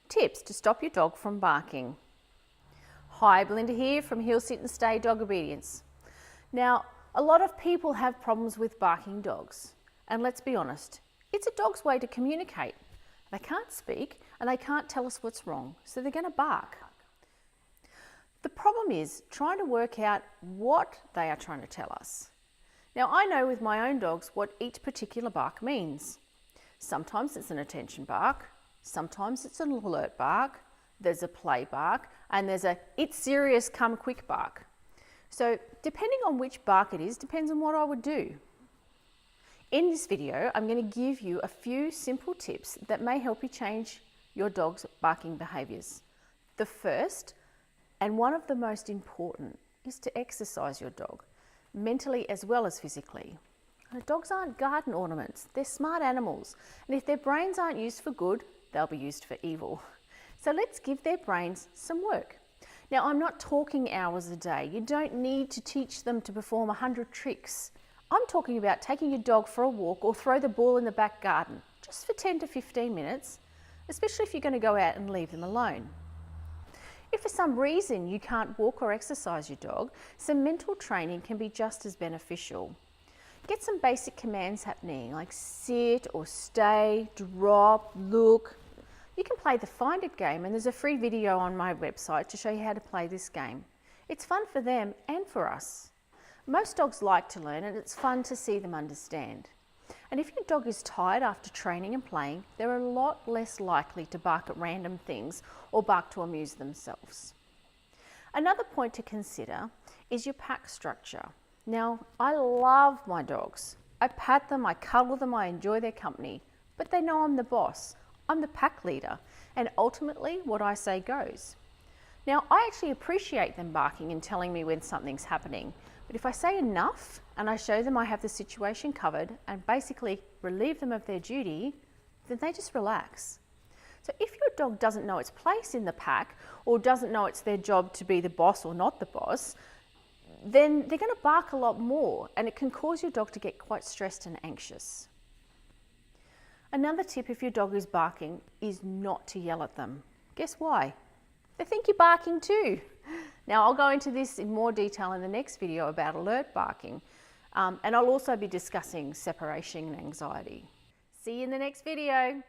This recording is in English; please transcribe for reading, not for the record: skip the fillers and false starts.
Tips to stop your dog from barking. Hi, Belinda here from Heel Sit and Stay Dog Obedience. Now, a lot of people have problems with barking dogs, and let's be honest, it's a dog's way to communicate. They can't speak and they can't tell us what's wrong, so they're going to bark. The problem is trying to work out what they are trying to tell us. Now, I know with my own dogs what each particular bark means. Sometimes it's an attention bark, sometimes it's an alert bark, there's a play bark, and there's a it's serious, come quick bark. So depending on which bark it is, depends on what I would do. In this video, I'm going to give you a few simple tips that may help you change your dog's barking behaviours. The first, and one of the most important, is to exercise your dog, mentally as well as physically. Dogs aren't garden ornaments, they're smart animals, and if their brains aren't used for good, they'll be used for evil. So let's give their brains some work. Now, I'm not talking hours a day. You don't need to teach them to perform 100 tricks. I'm talking about taking your dog for a walk or throw the ball in the back garden, just for 10 to 15 minutes, especially if you're going to go out and leave them alone. If for some reason you can't walk or exercise your dog, some mental training can be just as beneficial. Get some basic commands happening, like sit or stay, drop, look. You can play the Find It game, and there's a free video on my website to show you how to play this game. It's fun for them and for us. Most dogs like to learn, and it's fun to see them understand. And if your dog is tired after training and playing, they're a lot less likely to bark at random things or bark to amuse themselves. Another point to consider is your pack structure. Now, I love my dogs. I pat them, I cuddle them, I enjoy their company, but they know I'm the boss. I'm the pack leader, and ultimately what I say goes. Now, I actually appreciate them barking and telling me when something's happening, but if I say enough and I show them I have the situation covered and basically relieve them of their duty, then they just relax. So if your dog doesn't know its place in the pack or doesn't know it's their job to be the boss or not the boss, then they're going to bark a lot more, and it can cause your dog to get quite stressed and anxious. Another tip if your dog is barking is not to yell at them. Guess why? They think you're barking too. Now, I'll go into this in more detail in the next video about alert barking, and I'll also be discussing separation anxiety. See you in the next video.